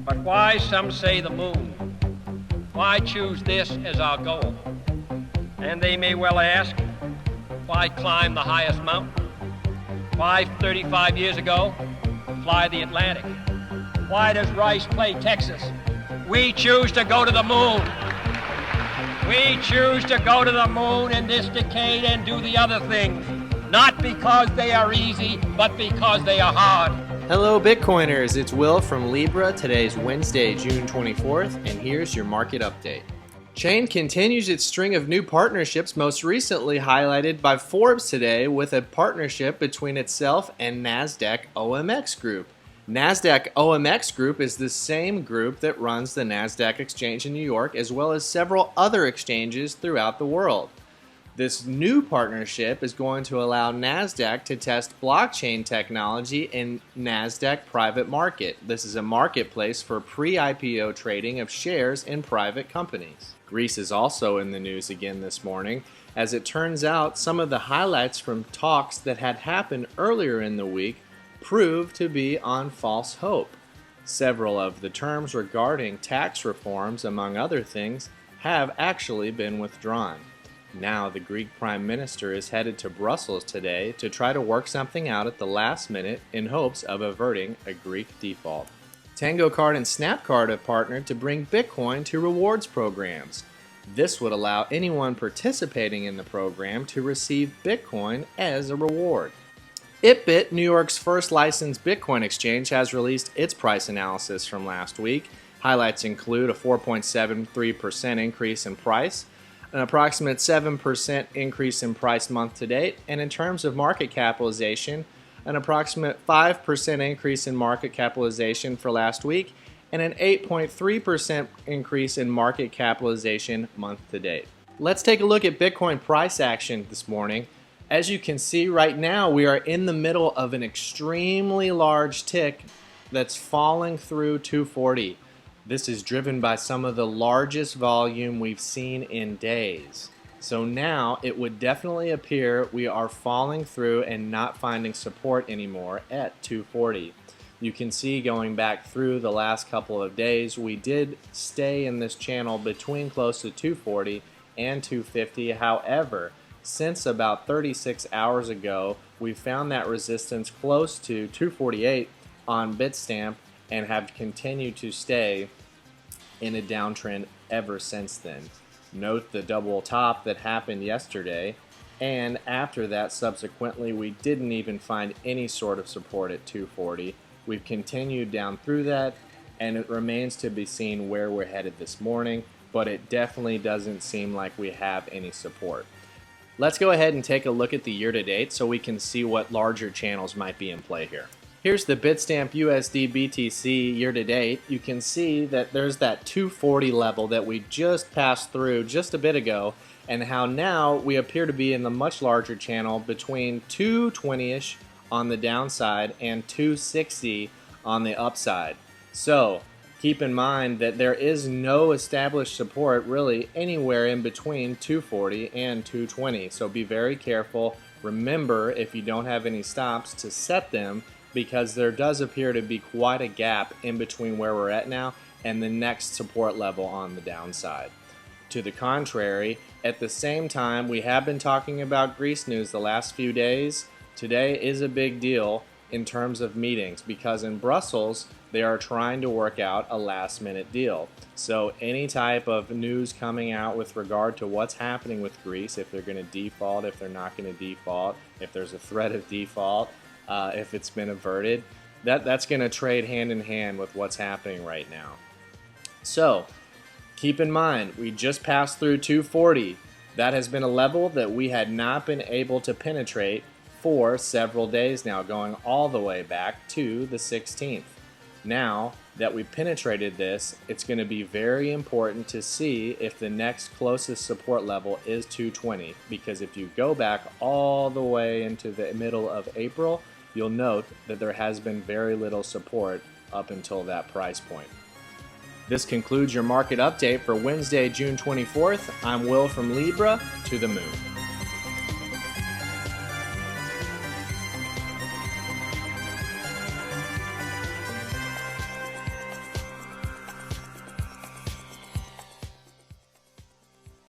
But why, some say, the moon? Why choose this as our goal? And they may well ask, why climb the highest mountain? Why, 35 years ago, fly the Atlantic? Why does Rice play Texas? We choose to go to the moon. We choose to go to the moon in this decade and do the other things, not because they are easy, but because they are hard. Hello Bitcoiners, it's Will from Libra. Today's Wednesday, June 24th, and here's your market update. Chain continues its string of new partnerships, most recently highlighted by Forbes today with a partnership between itself and Nasdaq OMX Group. Nasdaq OMX Group is the same group that runs the Nasdaq exchange in New York, as well as several other exchanges throughout the world. This new partnership is going to allow Nasdaq to test blockchain technology in Nasdaq Private Market. This is a marketplace for pre-IPO trading of shares in private companies. Greece is also in the news again this morning. As it turns out, some of the highlights from talks that had happened earlier in the week proved to be on false hope. Several of the terms regarding tax reforms, among other things, have actually been withdrawn. Now the Greek Prime Minister is headed to Brussels today to try to work something out at the last minute in hopes of averting a Greek default. Tango Card and Snapcard have partnered to bring Bitcoin to rewards programs. This would allow anyone participating in the program to receive Bitcoin as a reward. itBit, New York's first licensed Bitcoin exchange, has released its price analysis from last week. Highlights include a 4.73% increase in price, an approximate 7% increase in price month to date, and in terms of market capitalization, an approximate 5% increase in market capitalization for last week, and an 8.3% increase in market capitalization month to date. Let's take a look at Bitcoin price action this morning. As you can see right now, we are in the middle of an extremely large tick that's falling through 240. This is driven by some of the largest volume we've seen in days. So now it would definitely appear we are falling through and not finding support anymore at 240. You can see going back through the last couple of days, we did stay in this channel between close to 240 and 250. However, since about 36 hours ago, we found that resistance close to 248 on Bitstamp and have continued to stay in a downtrend ever since then. Note the double top that happened yesterday, and after that subsequently we didn't even find any sort of support at 240. We've continued down through that, and it remains to be seen where we're headed this morning, but it definitely doesn't seem like we have any support. Let's go ahead and take a look at the year-to-date so we can see what larger channels might be in play here. Here's the Bitstamp USD BTC year-to-date. You can see that there's that 240 level that we just passed through just a bit ago, and how now we appear to be in the much larger channel between 220-ish on the downside and 260 on the upside. So keep in mind that there is no established support really anywhere in between 240 and 220. So be very careful. Remember, if you don't have any stops, to set them, because there does appear to be quite a gap in between where we're at now and the next support level on the downside. To the contrary, at the same time, we have been talking about Greece news the last few days. Today is a big deal in terms of meetings, because in Brussels they are trying to work out a last-minute deal. So any type of news coming out with regard to what's happening with Greece, if they're going to default, if they're not going to default, if there's a threat of default, if it's been averted, that's going to trade hand in hand with what's happening right now. So keep in mind, we just passed through 240. That has been a level that we had not been able to penetrate for several days now, going all the way back to the 16th. Now that we penetrated this, it's going to be very important to see if the next closest support level is 220, because if you go back all the way into the middle of April, you'll note that there has been very little support up until that price point. This concludes your market update for Wednesday, June 24th. I'm Will from Libra. To the moon.